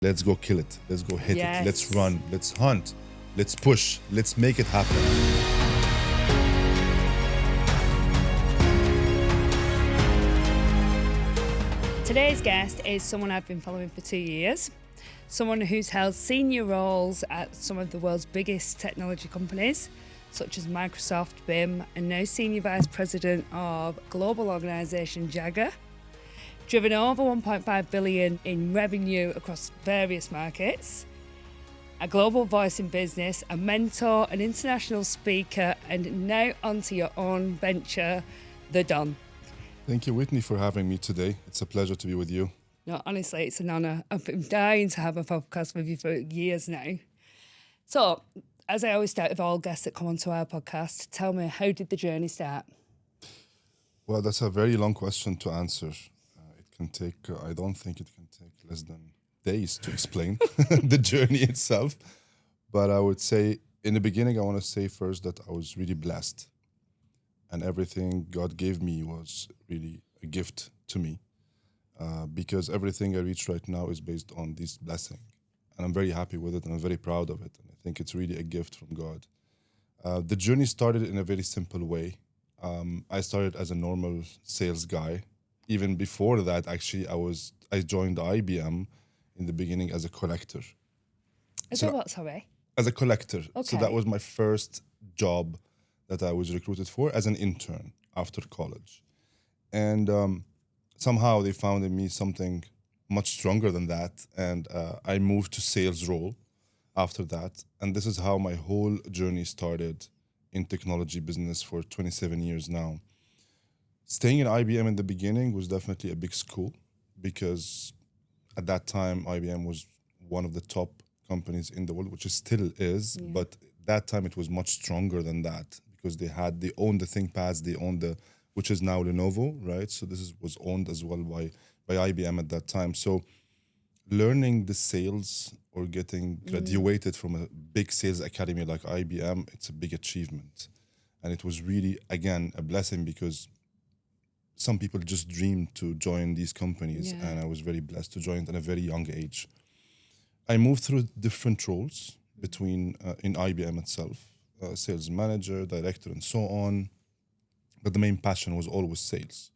Let's go kill it. Let's go hit Yes. it. Let's run. Let's hunt. Let's push. Let's make it happen. Today's guest is someone I've been following for 2 years, someone who's held senior roles at some of the world's biggest technology companies, such as Microsoft, BIM, and now Senior Vice President of global organisation Jagger, driven over 1.5 billion in revenue across various markets, a global voice in business, a mentor, an international speaker, and now onto your own venture, the Don. Thank you, Whitney, for having me today. It's a pleasure to be with you. No, honestly, it's an honour. I've been dying to have a podcast with you for years now. So, as I always start with all guests that come onto our podcast, tell me, how did the journey start? Well, that's a very long question to answer. It can take, I don't think it can take less than days to explain the journey itself. But I would say, in the beginning, I want to say first that I was really blessed. And everything God gave me was really a gift to me. Because everything I reach right now is based on this blessing. And I'm very happy with it, and I'm very proud of it. And I think it's really a gift from God. The journey started in a very simple way. I started as a normal sales guy. Even before that, actually, I joined IBM in the beginning as a collector. Is it what, sorry? As a collector. Okay. So that was my first job that I was recruited for as an intern after college. And somehow they found in me something much stronger than that. And I moved to sales role after that. And this is how my whole journey started in technology business for 27 years now. Staying in IBM in the beginning was definitely a big school because at that time, IBM was one of the top companies in the world, which it still is. Yeah. But that time it was much stronger than that because they owned the ThinkPads, they owned which is now Lenovo, right? So this was owned as well by IBM at that time. So learning the sales or getting graduated from a big sales academy like IBM, it's a big achievement. And it was really, again, a blessing because some people just dreamed to join these companies, and I was very blessed to join at a very young age. I moved through different roles between in IBM itself, sales manager, director, and so on. But the main passion was always sales,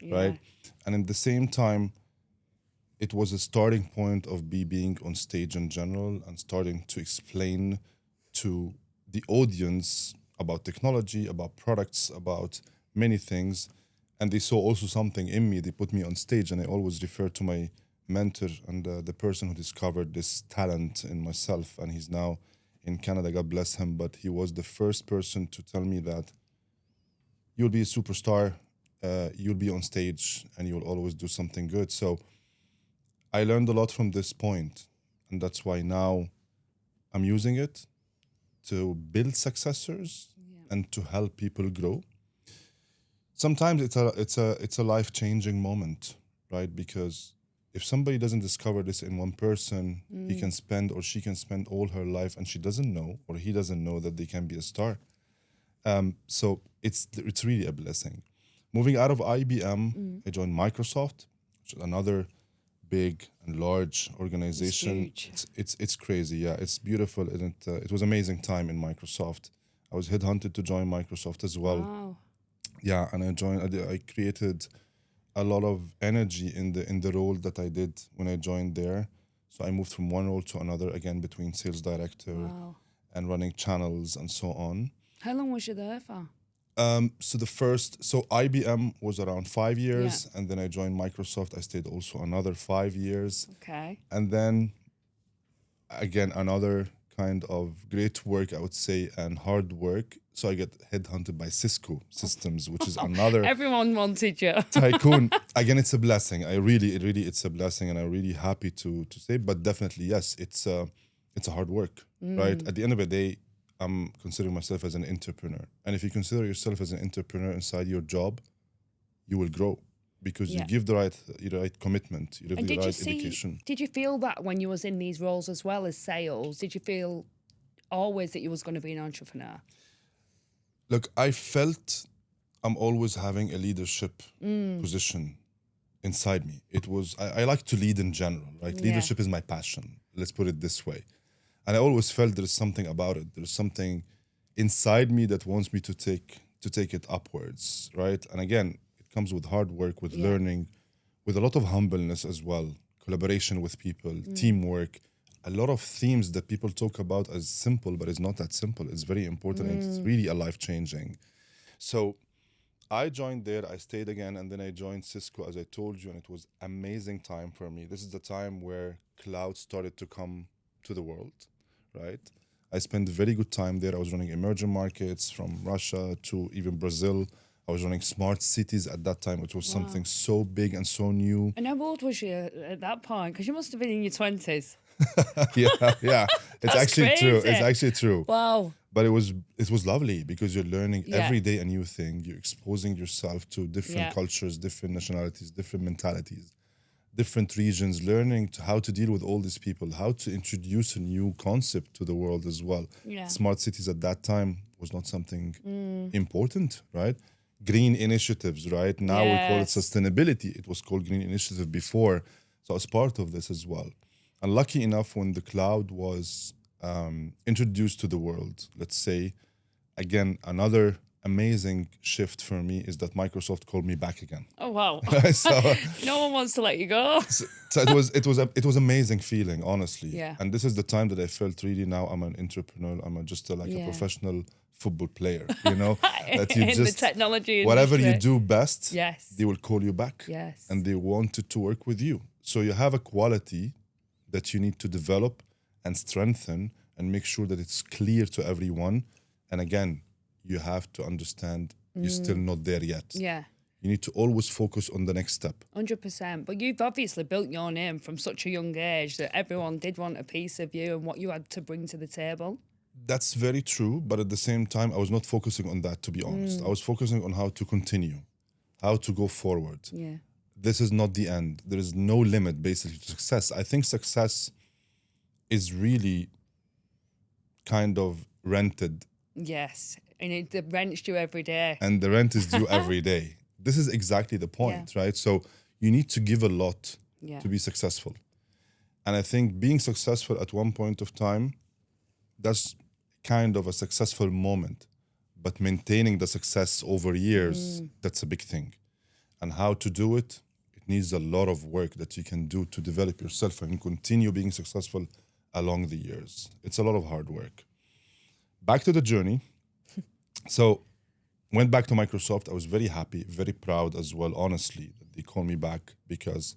right? And at the same time, it was a starting point of me being on stage in general and starting to explain to the audience about technology, about products, about many things. And they saw also something in me. They put me on stage, and I always refer to my mentor and the person who discovered this talent in myself. And he's now in Canada, God bless him. But he was the first person to tell me that you'll be a superstar, you'll be on stage, and you'll always do something good. So I learned a lot from this point, and that's why now I'm using it to build successors and to help people grow. Sometimes it's a life-changing moment, right? Because if somebody doesn't discover this in one person, he can spend or she can spend all her life, and she doesn't know or he doesn't know that they can be a star. So it's really a blessing. Moving out of IBM, I joined Microsoft, which is another big and large organization. It's crazy, yeah. It's beautiful, and it was amazing time in Microsoft. I was headhunted to join Microsoft as well. Wow. Yeah, and I created a lot of energy in the role that I did when I joined there. So I moved from one role to another, again, between sales director and running channels and so on. How long was you there for? So IBM was around 5 years, and then I joined Microsoft. I stayed also another 5 years. Okay. And then, again, another kind of great work, I would say, and hard work. So I get headhunted by Cisco Systems, which is another Everyone wanted you. tycoon. Again, it's a blessing. It's a blessing, and I'm really happy to say. But definitely, yes, it's a hard work, right? At the end of the day, I'm considering myself as an entrepreneur. And if you consider yourself as an entrepreneur inside your job, you will grow because you give the right commitment, you give the right education. Did you feel that when you was in these roles as well as sales? Did you feel always that you was going to be an entrepreneur? Look, I felt I'm always having a leadership position inside me. I like to lead in general, right? Leadership is my passion. Let's put it this way. And I always felt there's something about it. There's something inside me that wants me to take it upwards, right? And again, it comes with hard work, with learning, with a lot of humbleness as well, collaboration with people, teamwork, a lot of themes that people talk about as simple, but it's not that simple. It's very important and it's really a life-changing. So I joined there, I stayed again, and then I joined Cisco, as I told you, and it was amazing time for me. This is the time where cloud started to come to the world, right? I spent very good time there. I was running emerging markets from Russia to even Brazil. I was running smart cities at that time, which was something so big and so new. And how old was you at that point? Because you must have been in your 20s. Yeah. It's actually true. It's actually true. Wow. But it was lovely because you're learning every day a new thing. You're exposing yourself to different cultures, different nationalities, different mentalities, different regions, learning how to deal with all these people, how to introduce a new concept to the world as well. Yeah. Smart cities at that time was not something important, right? Green initiatives, right? Now we call it sustainability. It was called Green Initiative before. So I was part of this as well. And lucky enough, when the cloud was introduced to the world, let's say, again, another amazing shift for me is that Microsoft called me back again. Oh, wow. So, no one wants to let you go. so it was amazing feeling, honestly. Yeah. And this is the time that I felt really now I'm an entrepreneur. I'm just a professional football player, you know, that you in just the technology whatever industry. you do best, Yes. they will call you back. Yes. And they wanted to work with you. So you have a quality that you need to develop and strengthen and make sure that it's clear to everyone. And again, you have to understand you're still not there yet. Yeah. You need to always focus on the next step. 100%. But you've obviously built your name from such a young age that everyone did want a piece of you and what you had to bring to the table. That's very true. But at the same time, I was not focusing on that, to be honest. I was focusing on how to continue, how to go forward. Yeah. This is not the end. There is no limit, basically, to success. I think success is really kind of rented. Yes. And it rents you every day. And the rent is due every day. This is exactly the point, right? So you need to give a lot to be successful. And I think being successful at one point of time, that's kind of a successful moment. But maintaining the success over years, that's a big thing. And how to do it, it needs a lot of work that you can do to develop yourself and continue being successful along the years. It's a lot of hard work. Back to the journey. So went back to Microsoft. I was very happy, very proud as well, honestly, that they called me back because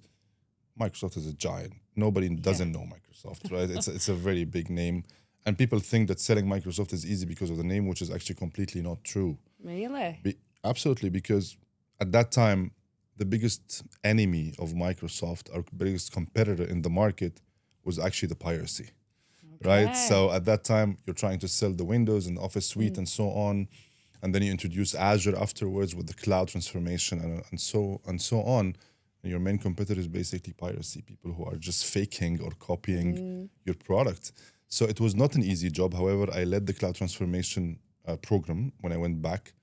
Microsoft is a giant. Nobody doesn't know Microsoft, right? It's a very big name. And people think that selling Microsoft is easy because of the name, which is actually completely not true. Really? Absolutely, because at that time, the biggest enemy of Microsoft, our biggest competitor in the market, was actually the piracy, right? So at that time, you're trying to sell the Windows and Office Suite and so on, and then you introduce Azure afterwards with the cloud transformation and so on. And your main competitor is basically piracy, people who are just faking or copying your product. So it was not an easy job. However, I led the cloud transformation program when I went back,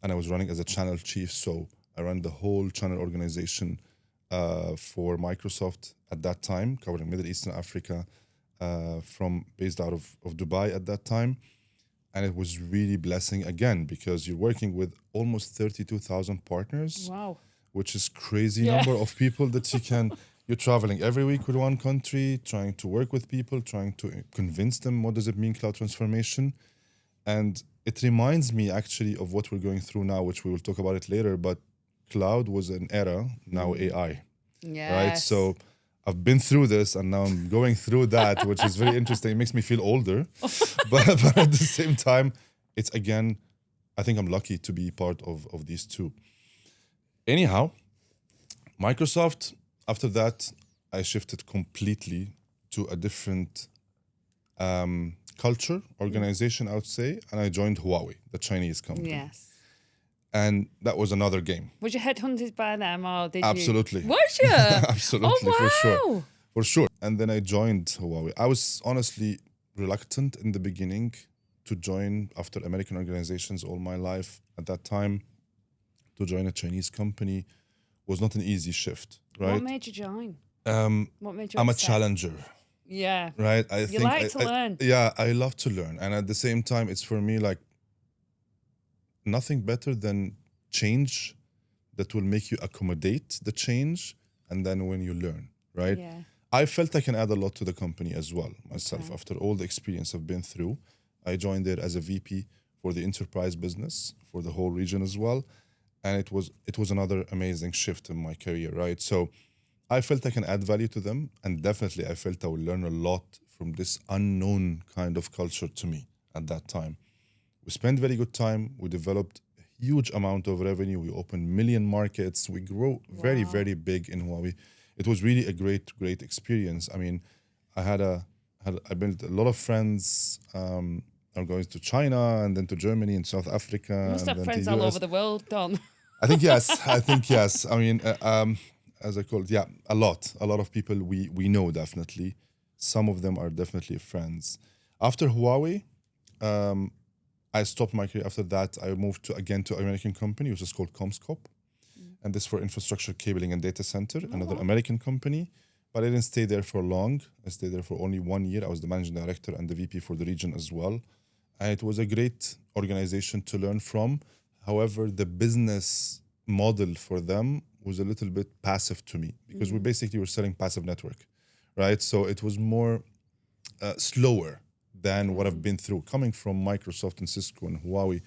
and I was running as a channel chief. So I ran the whole channel organization for Microsoft at that time, covering Middle East and Africa, based out of Dubai at that time. And it was really blessing again, because you're working with almost 32,000 partners. Wow. Which is crazy number of people that you're traveling every week with one country, trying to work with people, trying to convince them what does it mean cloud transformation. And it reminds me actually of what we're going through now, which we will talk about it later, but cloud was an era, now AI, right? So I've been through this and now I'm going through that, which is very interesting. It makes me feel older, but at the same time, it's again, I think I'm lucky to be part of these two. Anyhow, Microsoft, after that, I shifted completely to a different culture, organization, I would say, and I joined Huawei, the Chinese company. Yes. And that was another game. Was you headhunted by them or did Absolutely. you? Was you? Absolutely, oh, wow. For sure. And then I joined Huawei. I was honestly reluctant in the beginning to join after American organizations all my life. At that time, to join a Chinese company was not an easy shift, right? What made you join? What made you I'm a accept? challenger. Yeah. right? You like to learn. Yeah, I love to learn. And at the same time, it's for me like nothing better than change that will make you accommodate the change. And then when you learn, right? Yeah. I felt I can add a lot to the company as well myself. Okay. After all the experience I've been through, I joined there as a VP for the enterprise business for the whole region as well. And it was another amazing shift in my career, right? So I felt I can add value to them, and definitely I felt I would learn a lot from this unknown kind of culture to me at that time. We spent very good time. We developed a huge amount of revenue. We opened million markets. We grew very, Wow. very big in Huawei. It was really a great experience. I mean, I built a lot of friends. I'm going to China and then to Germany and South Africa. You must and have then friends to all US. over the world, Don. I think yes. I think yes. I mean, as I call it, yeah, a lot of people we know definitely. Some of them are definitely friends. After Huawei, I stopped my career. After that, I moved to an American company, which is called Comscope, and this for infrastructure, cabling, and data center. Another American company, but I didn't stay there for long. I stayed there for only 1 year. I was the managing director and the VP for the region as well, and it was a great organization to learn from. However, the business model for them was a little bit passive to me because we basically were selling passive network, right? So it was more slower than what I've been through. Coming from Microsoft and Cisco and Huawei,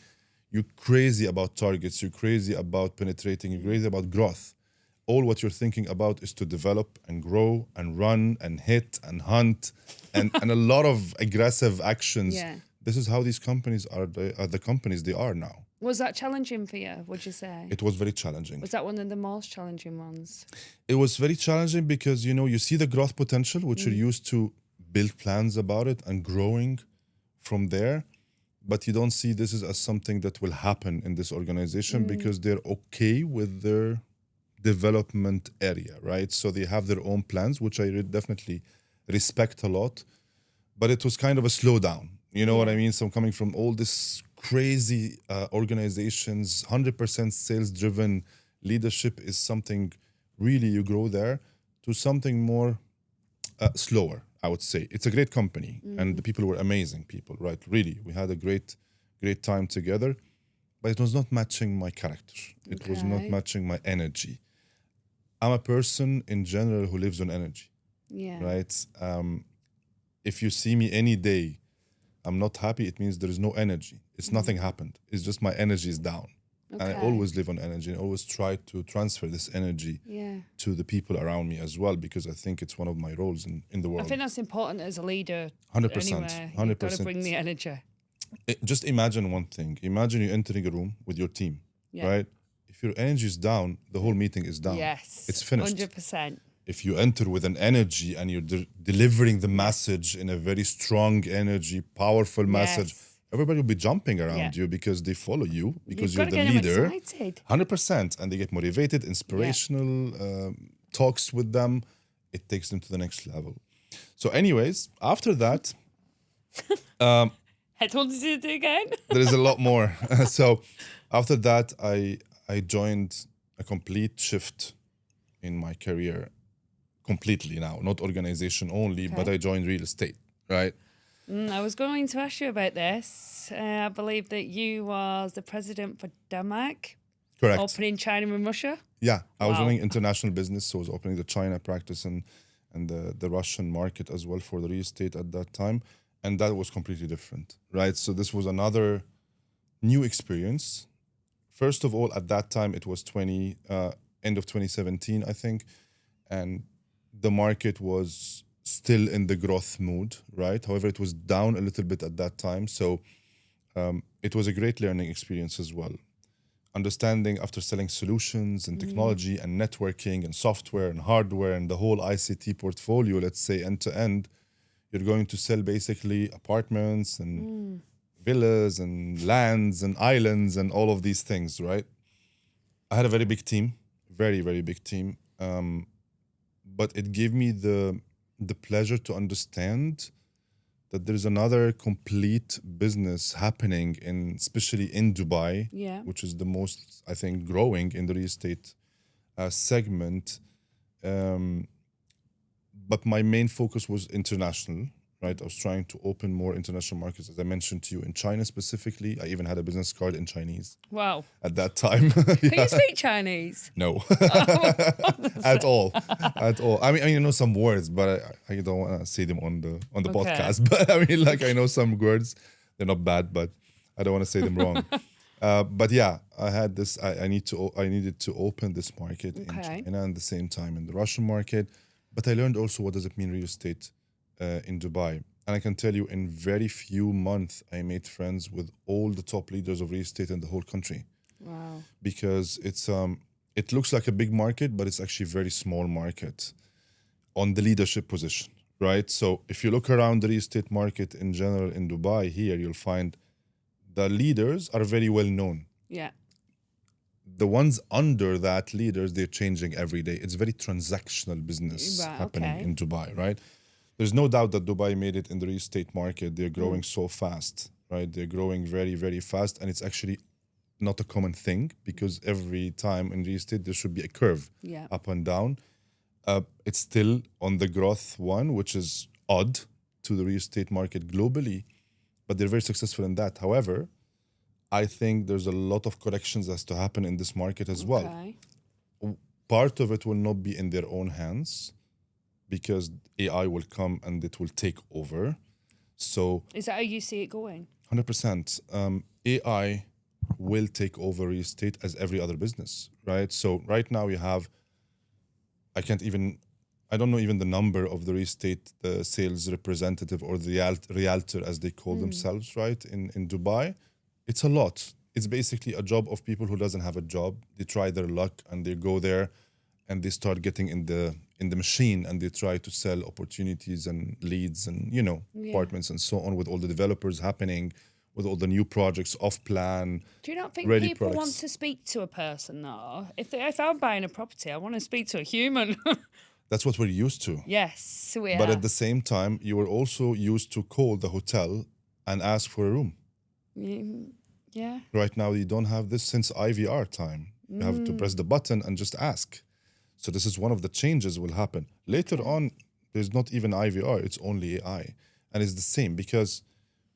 you're crazy about targets, you're crazy about penetrating, you're crazy about growth. All what you're thinking about is to develop and grow and run and hit and hunt and a lot of aggressive actions. Yeah. This is how these companies are the companies they are now. Was that challenging for you, would you say? It was very challenging. Was that one of the most challenging ones? It was very challenging because, you see the growth potential, which you're used to build plans about it and growing from there. But you don't see this as something that will happen in this organization because they're okay with their development area, right? So they have their own plans, which I definitely respect a lot. But it was kind of a slowdown. You know what I mean? So I'm coming from all this crazy organizations, 100% sales-driven leadership is something really you grow there to something more slower, I would say. It's a great company and the people were amazing people, right? Really, we had a great time together, but it was not matching my character. It was not matching my energy. I'm a person in general who lives on energy, right? If you see me any day, I'm not happy, it means there is no energy. It's nothing happened. It's just my energy is down. And I always live on energy and always try to transfer this energy to the people around me as well, because I think it's one of my roles in the world. I think that's important as a leader. 100%. Anywhere. 100%. You've got to bring the energy. Just imagine one thing. Imagine you're entering a room with your team, right? If your energy is down, the whole meeting is down. Yes. It's finished. 100%. If you enter with an energy and you're delivering the message in a very strong energy, powerful message, everybody will be jumping around you because they follow you, because you're the leader. 100%. And they get motivated, inspirational, talks with them. It takes them to the next level. So anyways, after that... Headhunted it again? there is a lot more. So after that, I joined a complete shift in my career. Completely now, not organization only, but I joined real estate, right? I was going to ask you about this. I believe that you was the president for Denmark. Correct. Opening China and Russia. Yeah, I was running international business, so I was opening the China practice and the Russian market as well for the real estate at that time. And that was completely different, right? So this was another new experience. First of all, at that time, it was end of 2017, I think. And the market was still in the growth mood, right? However, it was down a little bit at that time. So it was a great learning experience as well. Understanding after selling solutions and technology and networking and software and hardware and the whole ICT portfolio, let's say end to end, you're going to sell basically apartments and villas and lands and islands and all of these things, right? I had a very big team, very, very big team. But it gave me the pleasure to understand that there's another complete business happening especially in Dubai, which is the most, I think, growing in the real estate segment. but my main focus was international, right? I was trying to open more international markets, as I mentioned to you, in China specifically. I even had a business card in Chinese Wow. at that time. Can you speak Chinese? No, at all, at all. I mean, I know some words, but I don't want to say them on the Okay. podcast. But I mean, like I know some words. They're not bad, but I don't want to say them wrong. But yeah, I had this. I needed to open this market in Okay. China and at the same time in the Russian market. But I learned also what does it mean real estate in Dubai. And I can tell you, in very few months, I made friends with all the top leaders of real estate in the whole country. Wow. Because it looks like a big market, but it's actually a very small market on the leadership position, right? So if you look around the real estate market in general in Dubai here, you'll find the leaders are very well known. Yeah. The ones under that leaders, they're changing every day. It's very transactional business Right, happening okay. in Dubai, right? There's no doubt that Dubai made it in the real estate market. They're growing so fast, right? They're growing very, very fast. And it's actually not a common thing because every time in real estate, there should be a curve Yeah. up and down. It's still on the growth one, which is odd to the real estate market globally, but they're very successful in that. However, I think there's a lot of corrections that's to happen in this market as well. Okay. Part of it will not be in their own hands because AI will come and it will take over. So Is that how you see it going? 100%. AI will take over real estate as every other business, right? So right now you have, I don't know even the number of the real estate, the sales representative or the realtor as they call themselves, right? In Dubai, it's a lot. It's basically a job of people who doesn't have a job. They try their luck and they go there and they start getting in the machine and they try to sell opportunities and leads and, apartments and so on with all the developers happening, with all the new projects off plan. Do you not think ready people want products. to speak to a person though? If I'm buying a property, I want to speak to a human. That's what we're used to. Yes, we are. But at the same time, you were also used to call the hotel and ask for a room. Yeah. Right now, you don't have this since IVR time. You have to press the button and just ask. So this is one of the changes will happen. Later on, there's not even IVR, it's only AI. And it's the same because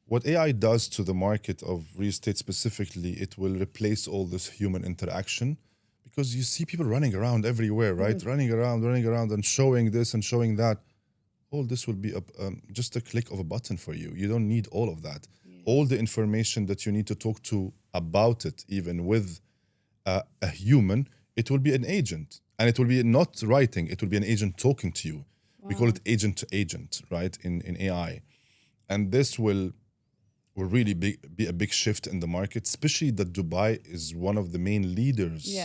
what AI does to the market of real estate specifically, it will replace all this human interaction because you see people running around everywhere, right? Running around and showing this and showing that. All this will be just a click of a button for you. You don't need all of that. All the information that you need to talk to about it, even with a human, it will be an agent. And it will be not writing, it will be an agent talking to you. We call it agent to agent, right, in AI. And this will really be a big shift in the market, especially that Dubai is one of the main leaders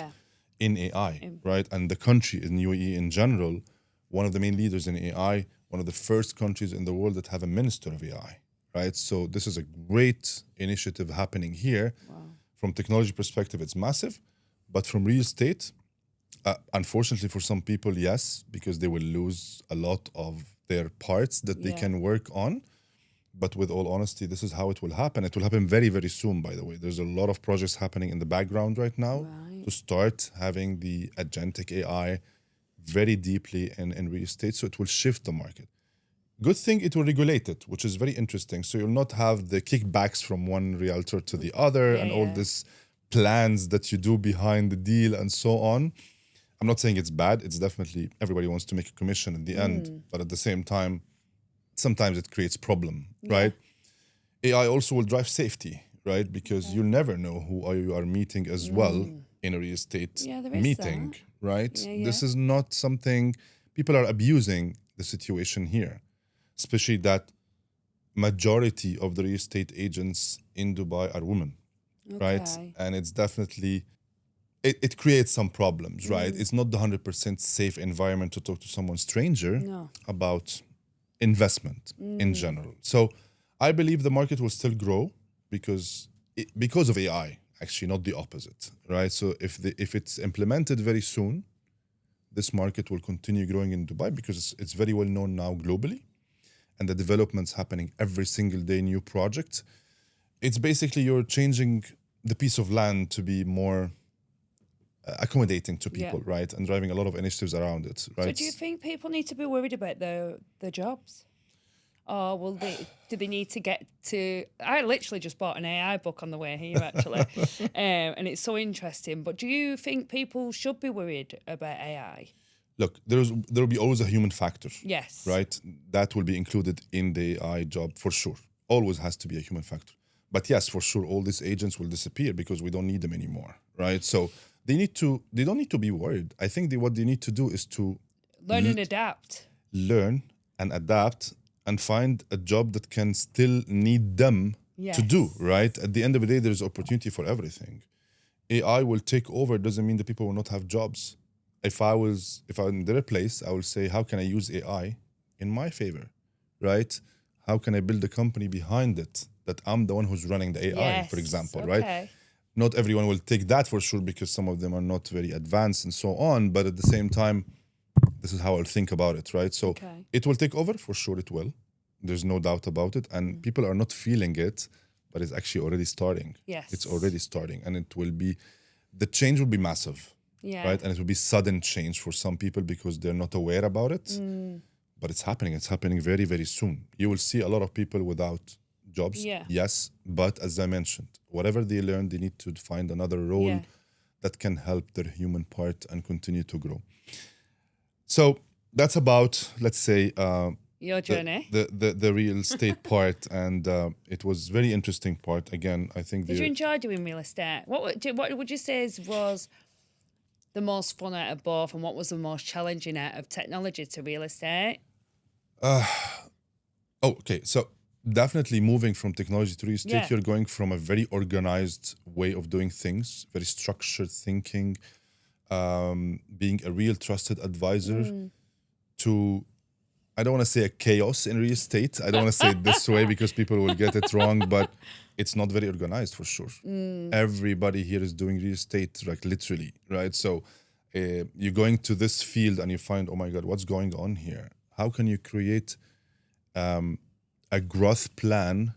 in AI, right? And the country in UAE in general, one of the main leaders in AI, one of the first countries in the world that have a minister of AI, right? So this is a great initiative happening here. From technology perspective, it's massive. But from real estate, unfortunately for some people, yes, because they will lose a lot of their parts that they can work on. But with all honesty, this is how it will happen. It will happen very, very soon, by the way. There's a lot of projects happening in the background right now to start having the agentic AI very deeply in real estate. So it will shift the market. Good thing it will regulate it, which is very interesting. So you'll not have the kickbacks from one realtor to the other and all this plans that you do behind the deal and so on. I'm not saying it's bad. It's definitely, everybody wants to make a commission in the end. But at the same time, sometimes it creates problem, right? AI also will drive safety, right? Because you never know who you are meeting as well in a real estate there is meeting, that. right? This is not something, people are abusing the situation here, especially that majority of the real estate agents in Dubai are women, right? And it's definitely, it creates some problems, right? It's not the 100% safe environment to talk to someone stranger about investment in general. So I believe the market will still grow because of AI, actually, not the opposite, right? So if it's implemented very soon, this market will continue growing in Dubai because it's very well known now globally, and the developments happening every single day, new projects. It's basically you're changing the piece of land to be more accommodating to people, right? And driving a lot of initiatives around it, right? So do you think people need to be worried about their jobs? Or do they need to get to... I literally just bought an AI book on the way here, actually. And it's so interesting. But do you think people should be worried about AI? Look, there will be always a human factor. Yes. Right? That will be included in the AI job for sure. Always has to be a human factor. But yes, for sure, all these agents will disappear because we don't need them anymore, right? So they don't need to be worried. I think what they need to do is to learn and adapt. Learn and adapt and find a job that can still need them to do, right? At the end of the day, there's opportunity for everything. AI will take over doesn't mean that people will not have jobs. If I'm in their place, I will say, how can I use AI in my favor, right? How can I build a company behind it that I'm the one who's running the AI, for example, right? Not everyone will take that for sure because some of them are not very advanced and so on. But at the same time, this is how I'll think about it, right? So it will take over, for sure it will. There's no doubt about it. And people are not feeling it, but it's actually already starting. Yes. It's already starting. And the change will be massive, right? And it will be sudden change for some people because they're not aware about it. But it's happening. It's happening very, very soon. You will see a lot of people without jobs. Yes. But as I mentioned, whatever they learn, they need to find another role that can help their human part and continue to grow. So that's about, let's say, your journey, the real estate part, and it was very interesting part. Again, I think. Did you enjoy doing real estate? What would you say was the most fun out of both, and what was the most challenging out of technology to real estate? Okay, so definitely moving from technology to real estate, you're going from a very organized way of doing things, very structured thinking. Being a real trusted advisor to, I don't want to say a chaos in real estate. I don't want to say it this way because people will get it wrong, but it's not very organized for sure. Everybody here is doing real estate, like literally, right? So you're going to this field and you find, oh my God, what's going on here? How can you create a growth plan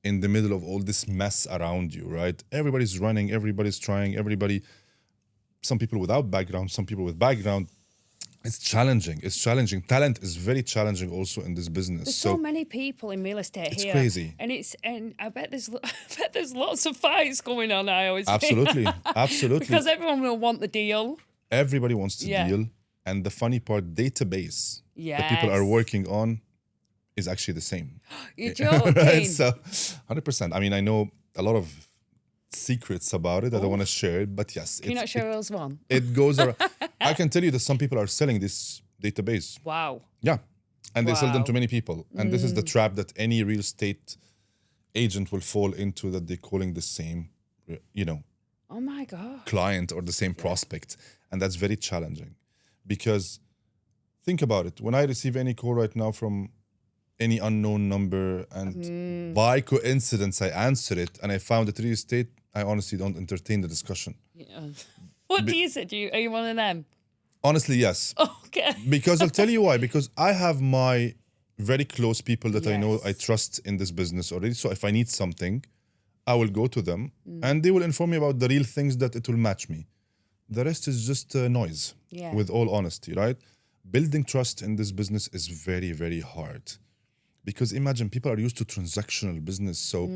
in the middle of all this mess around you, right? Everybody's running, everybody's trying, some people without background, some people with background. It's challenging. It's challenging. Talent is very challenging also in this business. There's so many people in real estate it's here. It's crazy. And I bet there's lots of fights going on, I always Absolutely. think. Absolutely. Because everyone will want the deal. Everybody wants to deal. And the funny part, database that people are working on is actually the same. You're joking. Right? So 100%. I mean, I know a lot of secrets about it. I don't want to share it, but yes. Can you not share us one? It goes around. I can tell you that some people are selling this database. Wow. Yeah. And they sell them to many people. And this is the trap that any real estate agent will fall into, that they're calling the same, oh my God, client or the same prospect. And that's very challenging. Because think about it. When I receive any call right now from any unknown number and by coincidence I answer it and I found it real estate, I honestly don't entertain the discussion. What do you say? Are you one of them? Honestly, yes. Okay. Because I'll tell you why. Because I have my very close people that I know I trust in this business already. So if I need something, I will go to them and they will inform me about the real things that it will match me. The rest is just noise, with all honesty, right? Building trust in this business is very, very hard. Because imagine, people are used to transactional business, so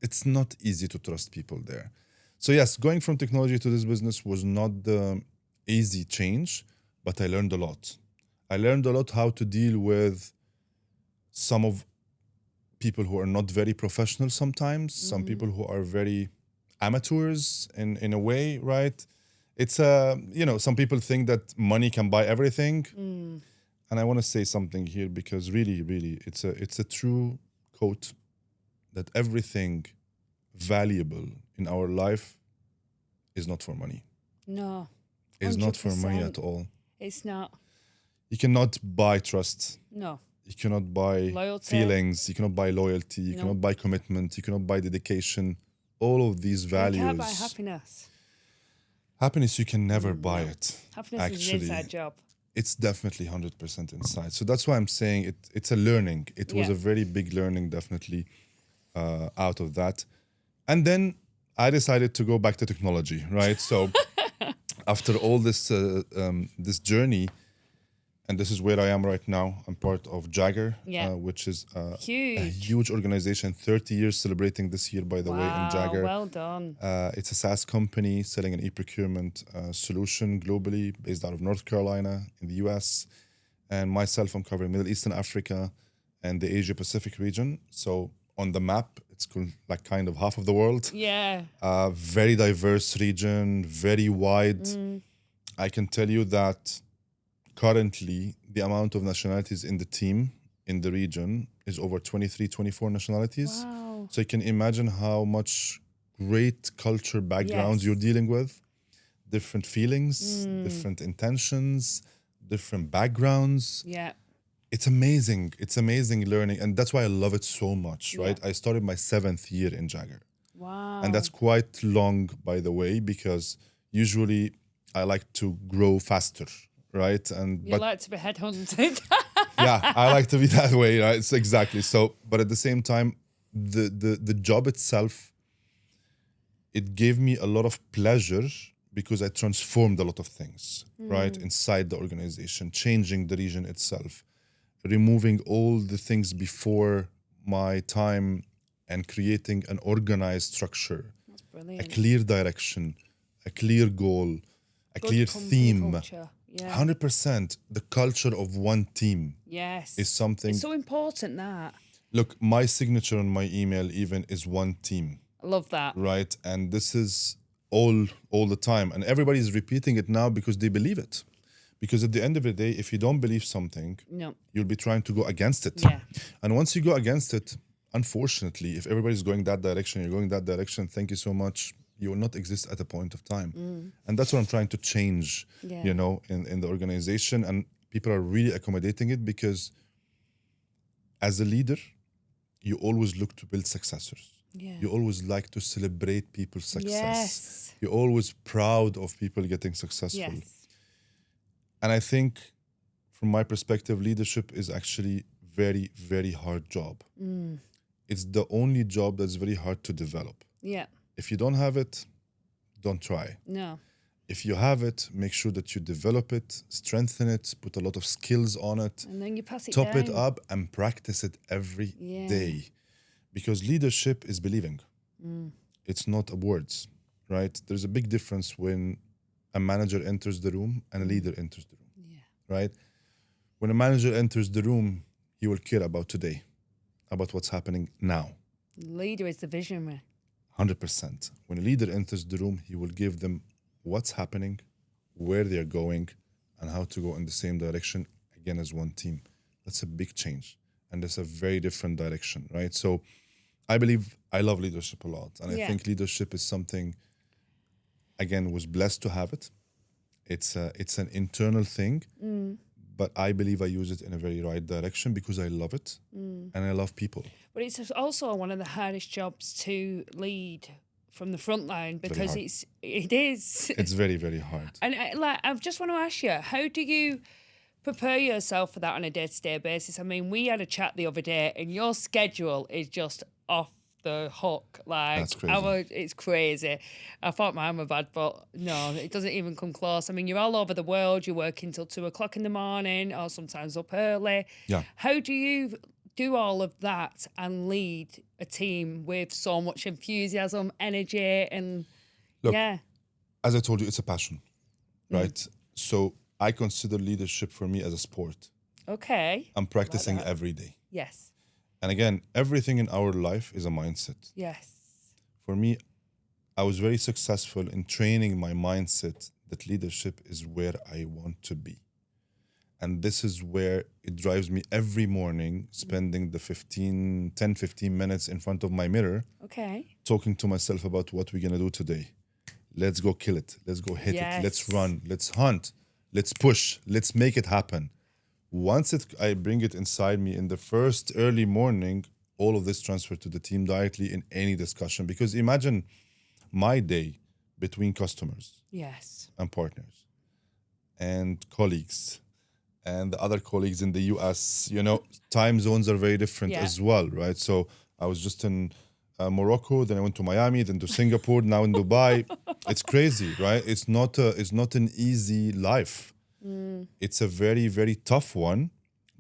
it's not easy to trust people there. So yes, going from technology to this business was not the easy change, but I learned a lot. I learned a lot how to deal with some of people who are not very professional sometimes, some people who are very amateurs in a way, right? It's some people think that money can buy everything. And I want to say something here because really, really, it's a true quote that everything valuable in our life is not for money. No. 100%. It's not for money at all. It's not. You cannot buy trust. No. You cannot buy loyalty. Feelings. You cannot buy loyalty. You cannot buy commitment. You cannot buy dedication. All of these values. You can't buy happiness. Happiness, you can never buy it. Happiness is an inside job. It's definitely 100% inside. So that's why I'm saying it's a learning. It was a very big learning, definitely, out of that. And then I decided to go back to technology, right? So after all this journey, and this is where I am right now. I'm part of Jagger, Yeah. which is a Huge. huge organization. 30 years celebrating this year, by the way, in Wow, Jagger. well done. It's a SaaS company selling an e-procurement solution globally, based out of North Carolina in the US. And myself, I'm covering Middle East and Africa and the Asia Pacific region. So on the map, it's like kind of half of the world. Yeah. Very diverse region, very wide. I can tell you that currently the amount of nationalities in the team in the region is over 23, 24 nationalities. Wow. So you can imagine how much great culture backgrounds Yes. you're dealing with, different feelings, different intentions, different backgrounds. Yeah. It's amazing. It's amazing learning. And that's why I love it so much, right? Yeah. I started my 7th year in Jagger. Wow. And that's quite long, by the way, because usually I like to grow faster, right? You like to be headhunted. yeah, I like to be that way, right? It's exactly. So, but at the same time, the job itself, it gave me a lot of pleasure because I transformed a lot of things, right, inside the organization, changing the region itself, removing all the things before my time and creating an organized structure, That's a brilliant. clear direction, a clear goal, a Good clear company theme. culture. Yeah. 100%. The culture of one team Yes. is something. It's so important that. Look, my signature on my email even is one team, I love that. right? And this is all the time. And everybody's repeating it now because they believe it. Because at the end of the day, if you don't believe something, No. you'll be trying to go against it. Yeah. And once you go against it, unfortunately, if everybody's going that direction, you're going that direction, thank you so much. You will not exist at a point of time. And that's what I'm trying to change, Yeah. you know, in the organization. And people are really accommodating it because as a leader, you always look to build successors. Yeah. You always like to celebrate people's success. Yes. You're always proud of people getting successful. Yes. And I think from my perspective, leadership is actually very, very hard job. It's the only job that's very hard to develop. Yeah. If you don't have it, don't try. No. If you have it, make sure that you develop it, strengthen it, put a lot of skills on it, And then you pass it top down. it up, and practice it every day. Yeah. Because leadership is believing. It's not words, right? There's a big difference when a manager enters the room and a leader enters the room, Yeah. right? When a manager enters the room, he will care about today, about what's happening now. Leader is the visionary. 100%. When a leader enters the room, he will give them what's happening, where they're going, and how to go in the same direction, again, as one team. That's a big change. And that's a very different direction, right? So I believe I love leadership a lot. And I Yeah. think leadership is something, again, was blessed to have it. It's an internal thing, but I believe I use it in a very right direction because I love it and I love people. But it's also one of the hardest jobs to lead from the front line because hard. it is. It's very, very hard. And I just want to ask you, how do you prepare yourself for that on a day-to-day basis? I mean, we had a chat the other day, and your schedule is just off the hook. Like, That's crazy. it's crazy. I thought mine were bad, but no, it doesn't even come close. I mean, you're all over the world. You're working till 2:00 in the morning, or sometimes up early. Yeah. How do you do all of that and lead a team with so much enthusiasm, energy, and Look, yeah, As I told you, it's a passion, right? So I consider leadership for me as a sport. okay, I'm practicing every day. yes, And again, everything in our life is a mindset. yes, For me, I was very successful in training my mindset that leadership is where I want to be. And this is where it drives me every morning, spending the 15 minutes in front of my mirror, okay, talking to myself about what we're going to do today. Let's go kill it. Let's go hit it. Let's Yes. run. Let's hunt. Let's push. Let's make it happen. Once I bring it inside me in the first early morning, all of this transfer to the team directly in any discussion. Because imagine my day between customers yes, and partners and colleagues and the other colleagues in the US, you know, time zones are very different Yeah. as well, right? So I was just in Morocco, then I went to Miami, then to Singapore, now in Dubai. It's crazy, right? It's not an easy life. It's a very, very tough one.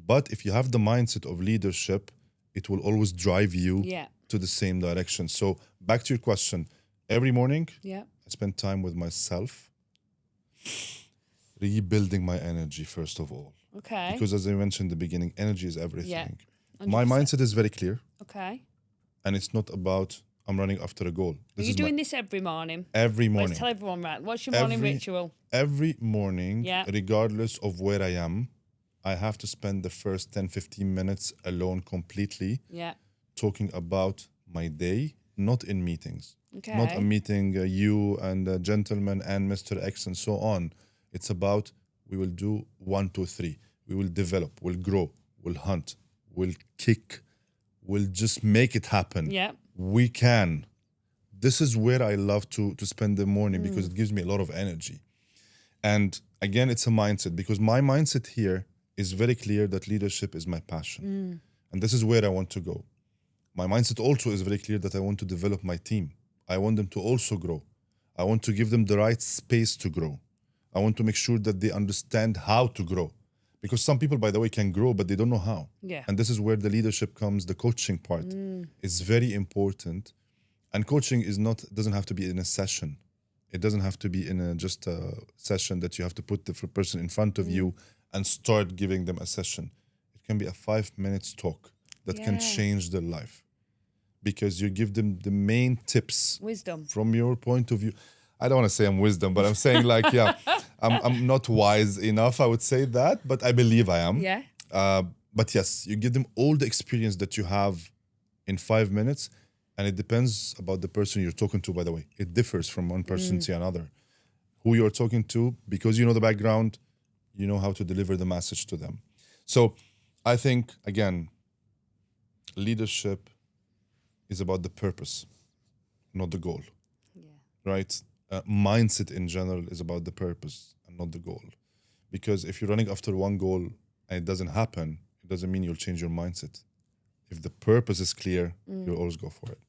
But if you have the mindset of leadership, it will always drive you Yeah. to the same direction. So back to your question, every morning Yeah. I spend time with myself, rebuilding my energy first of all. Okay. Because as I mentioned in the beginning, energy is everything. 100%. My mindset is very clear, Okay. and it's not about I'm running after a goal. Are you doing this every morning? Every morning. Let's tell everyone, right? What's your morning ritual? Every morning, Yeah. regardless of where I am, I have to spend the first 10, 15 minutes alone completely Yeah. talking about my day, not in meetings. Okay. Not a meeting, you and a gentleman and Mr. X and so on. It's about we will do 1, 2, 3. We will develop, we'll grow, we'll hunt, we'll kick, we'll just make it happen. Yeah. We can. This is where I love to spend the morning because it gives me a lot of energy. And again, it's a mindset because my mindset here is very clear that leadership is my passion. And this is where I want to go. My mindset also is very clear that I want to develop my team. I want them to also grow. I want to give them the right space to grow. I want to make sure that they understand how to grow. Because some people, by the way, can grow, but they don't know how. Yeah. And this is where the leadership comes, the coaching part is very important. And coaching doesn't have to be in a session. It doesn't have to be in just a session that you have to put the person in front of you and start giving them a session. It can be a 5 minutes talk that can change their life because you give them the main tips. Wisdom. From your point of view. I don't want to say I'm wisdom, but I'm saying like, yeah, I'm not wise enough, I would say that, but I believe I am. Yeah. But yes, you give them all the experience that you have in 5 minutes, and it depends about the person you're talking to, by the way. It differs from one person to another. Who you're talking to, because you know the background, you know how to deliver the message to them. So I think, again, leadership is about the purpose, not the goal, right? Mindset in general is about the purpose and not the goal. Because if you're running after one goal and it doesn't happen, it doesn't mean you'll change your mindset. If the purpose is clear, you'll always go for it.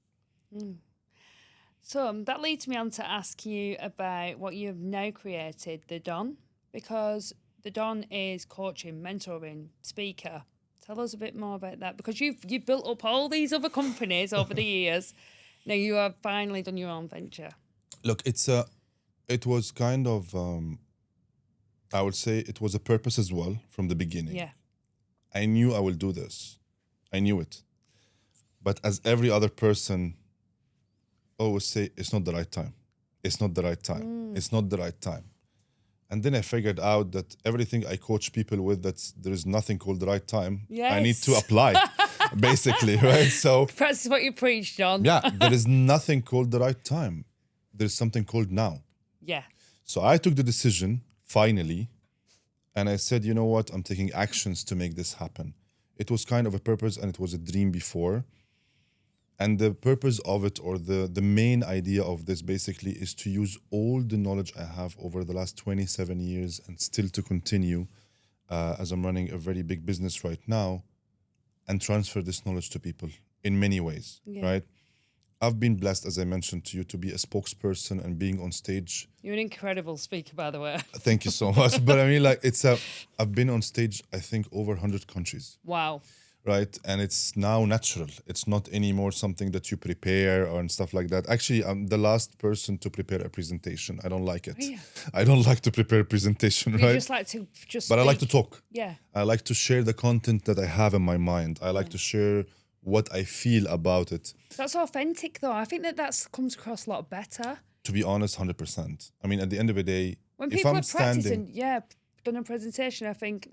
So that leads me on to ask you about what you've now created, the Don, because the Don is coaching, mentoring, speaker. Tell us a bit more about that, because you've built up all these other companies over the years. Now you have finally done your own venture. Look, it was kind of, I would say it was a purpose as well from the beginning. Yeah. I knew I will do this. I knew it. But as every other person always say, it's not the right time. It's not the right time. It's not the right time. And then I figured out that everything I coach people with, there is nothing called the right time. Yes. I need to apply, basically, right? So Practice what you preach, John. yeah, there is nothing called the right time. There's something called now. Yeah. So I took the decision, finally, and I said, you know what? I'm taking actions to make this happen. It was kind of a purpose and it was a dream before. And the purpose of it, or the main idea of this basically, is to use all the knowledge I have over the last 27 years and still to continue as I'm running a very big business right now and transfer this knowledge to people in many ways, right? I've been blessed, as I mentioned to you, to be a spokesperson and being on stage. You're an incredible speaker, by the way. Thank you so much. But I mean, like, I've been on stage, I think, over 100 countries. Wow. Right? And it's now natural. It's not anymore something that you prepare or and stuff like that. Actually, I'm the last person to prepare a presentation. I don't like it. Oh, yeah. I don't like to prepare a presentation, You right? just like to But I like to speak. talk. Yeah. I like to share the content that I have in my mind. I like to share what I feel about it. That's authentic, though. I think that comes across a lot better. To be honest, 100%. I mean, at the end of the day, When if people I'm are practicing, standing... done a presentation, I think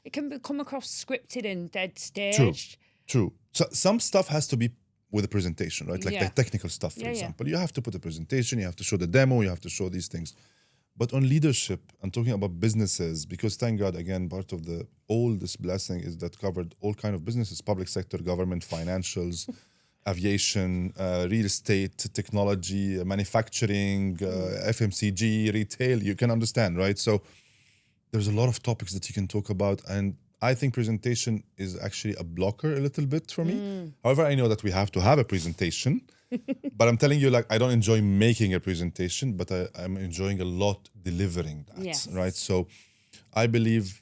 it can come across scripted and dead staged. True. So some stuff has to be with a presentation, right? Like the technical stuff, for example. You have to put a presentation, you have to show the demo, you have to show these things. But on leadership, I'm talking about businesses, because thank God, again, part of all this blessing is that covered all kind of businesses, public sector, government, financials, aviation, real estate, technology, manufacturing, FMCG, retail, you can understand, right? So there's a lot of topics that you can talk about, and I think presentation is actually a blocker a little bit for me. However, I know that we have to have a presentation, but I'm telling you, like, I don't enjoy making a presentation, but I'm enjoying a lot delivering that, Yes. right? So I believe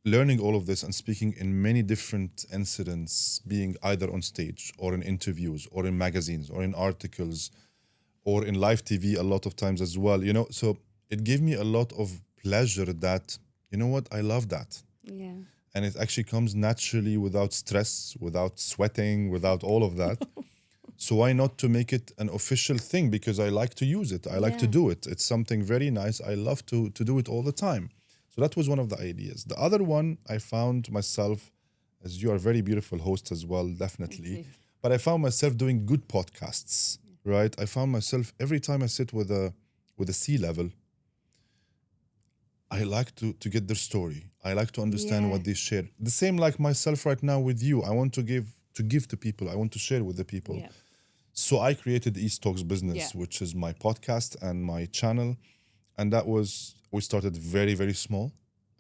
learning all of this and speaking in many different incidents, being either on stage or in interviews or in magazines or in articles or in live TV a lot of times as well, so it gave me a lot of pleasure that, you know what, I love that. Yeah. And it actually comes naturally without stress, without sweating, without all of that. So why not to make it an official thing? Because I like to use it. I like to Yeah. do it. It's something very nice. I love to do it all the time. So that was one of the ideas. The other one, I found myself, as you are a very beautiful host as well, definitely. But I found myself doing good podcasts, right? I found myself every time I sit with a C-level, I like to get their story. I like to understand what they share. The same like myself right now with you. I want to give to people. I want to share with the people. Yeah. So I created East Talks Business, Yeah. which is my podcast and my channel. And we started very, very small.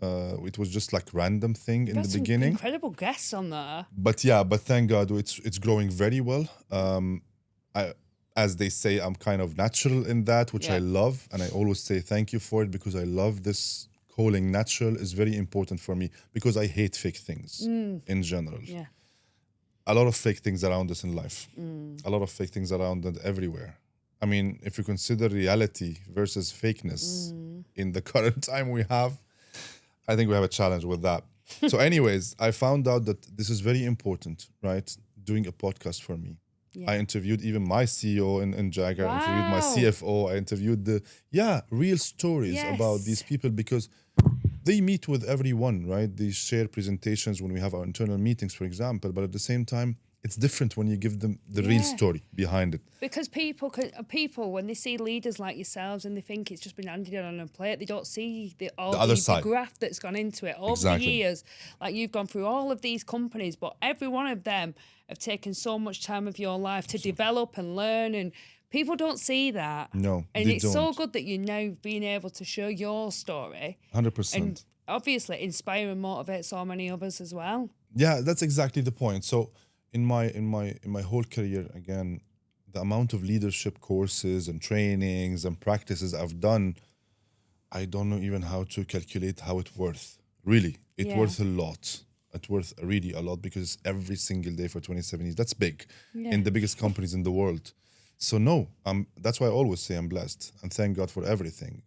It was just like random thing in Got the some beginning. incredible guests on there. But thank God it's growing very well. As they say, I'm kind of natural in that, which I Yeah. love. And I always say thank you for it because I love this calling. Natural is very important for me because I hate fake things in general. Yeah. A lot of fake things around us in life. A lot of fake things around and everywhere. I mean, if you consider reality versus fakeness in the current time we have, I think we have a challenge with that. So anyways, I found out that this is very important, right? Doing a podcast for me. Yeah. I interviewed even my CEO in Jagger. I interviewed my Wow. CFO. I interviewed real stories about Yes. these people because they meet with everyone, right? They share presentations when we have our internal meetings, for example. But at the same time, it's different when you give them the real Yeah. story behind it. Because people, when they see leaders like yourselves and they think it's just been handed on a plate, they don't see the other side. graft that's gone into it over Exactly. the years. Like you've gone through all of these companies, but every one of them have taken so much time of your life to develop and learn, and people don't see that. No, and they it's so don't. good that you're now being able to share your story 100%. and obviously inspire and motivate so many others as well. Yeah, that's exactly the point. So in my whole career, again, the amount of leadership courses and trainings and practices I've done, I don't know even how to calculate how it worth. Really, it Yeah. worth a lot. It worth really a lot because it's every single day for 27 years. That's big Yeah. in the biggest companies in the world. So no, that's why I always say I'm blessed and thank God for everything.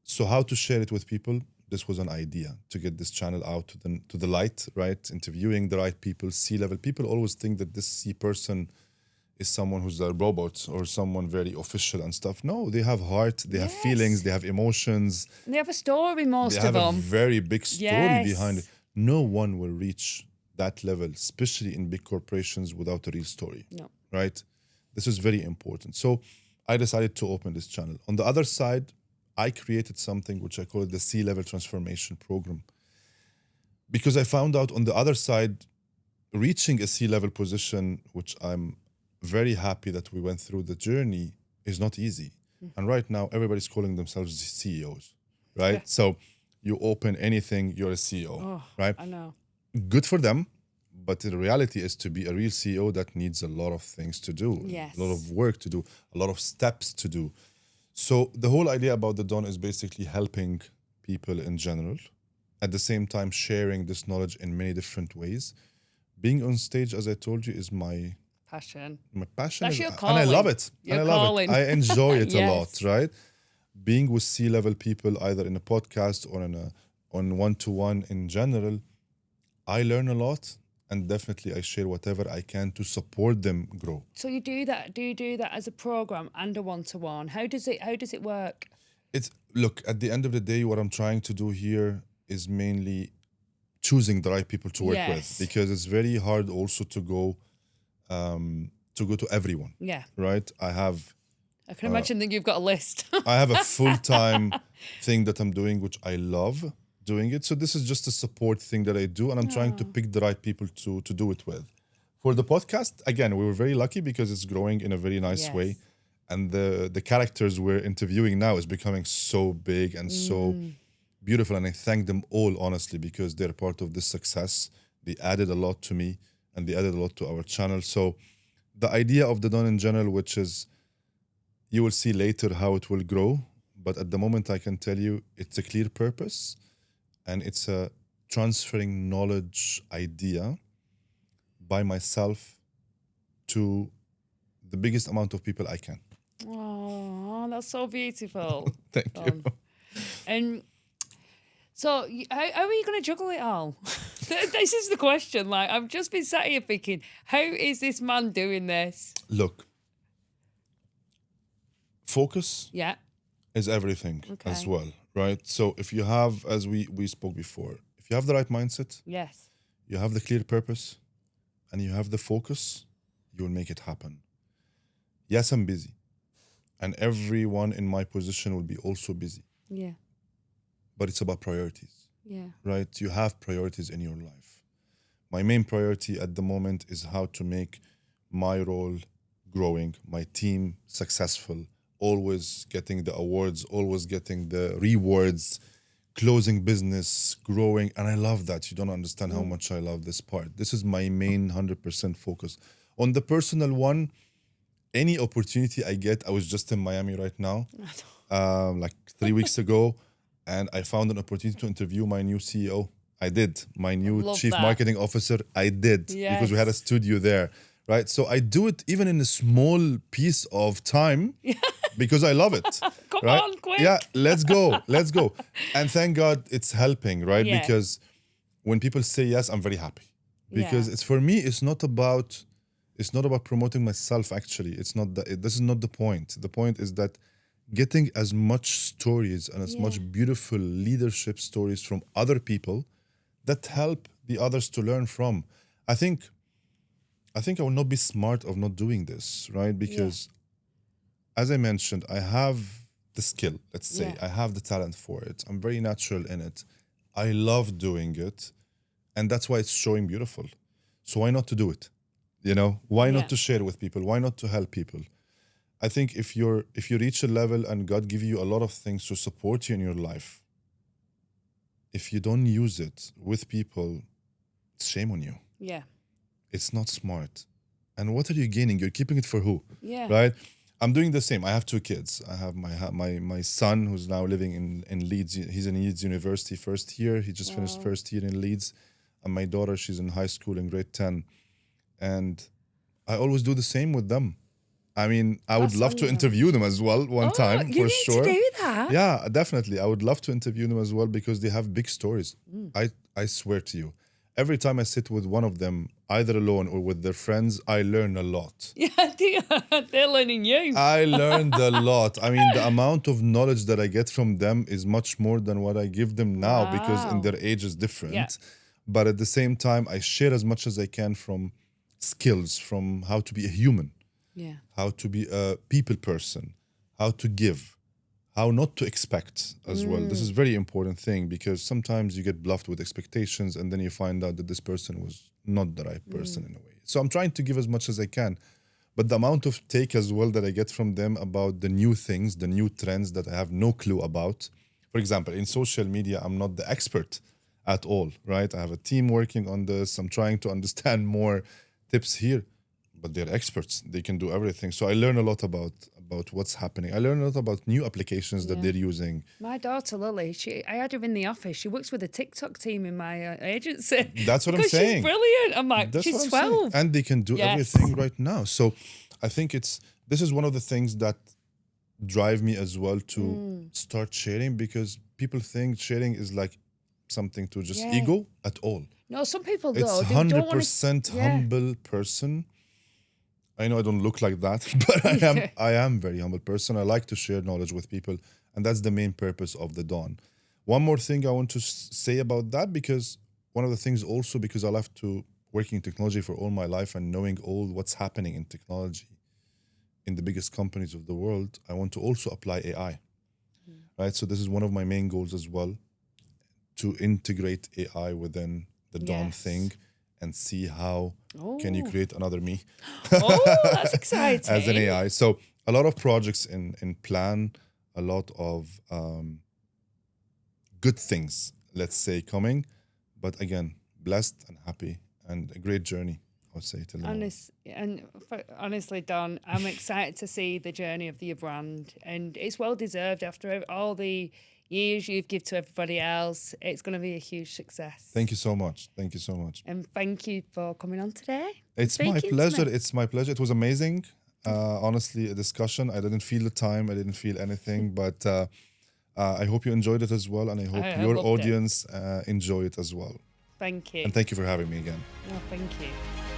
So how to share it with people? This was an idea to get this channel out to the light, right? Interviewing the right people, C-level. People always think that this C person is someone who's a robot or someone very official and stuff. No, they have heart, they have Yes. feelings, they have emotions. And they have a story, most They of have a them. very big story Yes. behind it. No one will reach that level, especially in big corporations, without a real story, No. right? This is very important. So I decided to open this channel. On the other side, I created something which I call the C-level transformation program. Because I found out on the other side, reaching a C-level position, which I'm very happy that we went through the journey, is not easy. And right now, everybody's calling themselves CEOs, right? Yeah. So you open anything, you're a CEO, Oh, right? I know. Good for them. But the reality is to be a real CEO, that needs a lot of things to do, Yes. a lot of work to do, a lot of steps to do. So the whole idea about the Don is basically helping people in general, at the same time sharing this knowledge in many different ways. Being on stage, as I told you, is my Passion. passion, That's is- your and I love calling. it. Your and I love calling. it. I enjoy it a Yes. lot, right? Being with C-level people, either in a podcast or on one-to-one in general, I learn a lot, and definitely I share whatever I can to support them grow. So you do that? Do you do that as a program and a one-to-one? How does it work? Look, at the end of the day, what I'm trying to do here is mainly choosing the right people to work Yes. with, because it's very hard also to go to everyone, Yeah, right? I can imagine that you've got a list. I have a full-time thing that I'm doing, which I love doing it. So this is just a support thing that I do, and I'm trying to pick the right people to do it with. For the podcast, again, we were very lucky because it's growing in a very nice Yes. way. And the characters we're interviewing now is becoming so big and so beautiful, and I thank them all honestly because they're part of this success. They added a lot to me, and they added a lot to our channel. So the idea of the Don in general, which is you will see later how it will grow, but at the moment I can tell you it's a clear purpose, and it's a transferring knowledge idea by myself to the biggest amount of people I can. Oh, that's so beautiful. Thank you. And so, how are you going to juggle it all? This is the question. Like, I've just been sat here thinking, how is this man doing this? Look, focus Yeah. is everything Okay. as well, right? So if you have, as we spoke before, if you have the right mindset, Yes. you have the clear purpose, and you have the focus, you will make it happen. Yes, I'm busy, and everyone in my position will be also busy, Yeah. but it's about priorities, Yeah. right? You have priorities in your life. My main priority at the moment is how to make my role growing, my team successful, always getting the awards, always getting the rewards, closing business, growing. And I love that. You don't understand how much I love this part. This is my main 100% focus. On the personal one, any opportunity I get, I was just in Miami right now, like 3 weeks ago, and I found an opportunity to interview my new CEO. I did. My new love chief that. marketing officer, I did. Because we had a Yes. studio there, right? So I do it even in a small piece of time because I love it. Come right? on, quick. Yeah, let's go. Let's go. And thank God it's helping, right? Yeah. Because when people say yes, I'm very happy. Because Yeah. it's for me, it's not about promoting myself actually. It's not that this is not the point. The point is that getting as much stories and as much beautiful leadership stories from other people that help the others to learn from. I think I will not be smart of not doing this, right? Because as I mentioned, I have the skill, let's say. Yeah. I have the talent for it. I'm very natural in it. I love doing it. And that's why it's showing beautiful. So why not to do it? You know, why Yeah. not to share with people? Why not to help people? I think if you reach a level and God give you a lot of things to support you in your life, if you don't use it with people, it's shame on you. Yeah. It's not smart. And what are you gaining? You're keeping it for who? Yeah. Right? I'm doing the same. I have 2 kids. I have my son who's now living in Leeds. He's in Leeds University first year. He just finished first year in Leeds. And my daughter, she's in high school in grade 10. And I always do the same with them. I mean, I would That's love to unusual. interview them as well one time you for need sure. to do that. Yeah, definitely. I would love to interview them as well because they have big stories. Mm. I swear to you. Every time I sit with one of them, either alone or with their friends, I learn a lot. Yeah, they're learning you. I learned a lot. I mean, the amount of knowledge that I get from them is much more than what I give them now because in Wow. their age is different. Yeah. But at the same time, I share as much as I can from skills, from how to be a human, Yeah. how to be a people person, how to give, how not to expect as well. This is a very important thing because sometimes you get bluffed with expectations and then you find out that this person was not the right person in a way. So I'm trying to give as much as I can. But the amount of take as well that I get from them about the new things, the new trends that I have no clue about. For example, in social media, I'm not the expert at all, right? I have a team working on this. I'm trying to understand more tips here, but they're experts. They can do everything. So I learn a lot about what's happening. I learn a lot about new applications that Yeah. they're using. My daughter Lily, I had her in the office. She works with a TikTok team in my agency. That's what I'm Because saying. She's brilliant. I'm like, That's she's what I'm saying. 12. And they can do Yes. everything right now. So I think this is one of the things that drive me as well to start sharing because people think sharing is like something to just Yeah. ego at all. No, some people It's though, they don't want 100% to. Yeah. humble person. I know I don't look like that, but I am very humble person. I like to share knowledge with people, and that's the main purpose of the Dawn. One more thing I want to say about that, because one of the things also because I love to working in technology for all my life and knowing all what's happening in technology in the biggest companies of the world, I want to also apply AI. Right? So this is one of my main goals as well, to integrate AI within the Dawn Yes. thing and see how can you create another me Oh, that's exciting. as an AI. So a lot of projects in plan, a lot of good things, let's say, coming. But again, blessed and happy and a great journey, I would say, till the moment. Honestly, Don, I'm excited to see the journey of your brand, and it's well deserved after all the years you've given to everybody else. It's going to be a huge success. Thank you so much. Thank you so much. And thank you for coming on today. It's my Speaking to pleasure. me. It's my pleasure. It was amazing. Honestly, a discussion. I didn't feel the time. I didn't feel anything. But I hope you enjoyed it as well. And I hope I your loved it. audience enjoy it as well. Thank you. And thank you for having me again. No, thank you.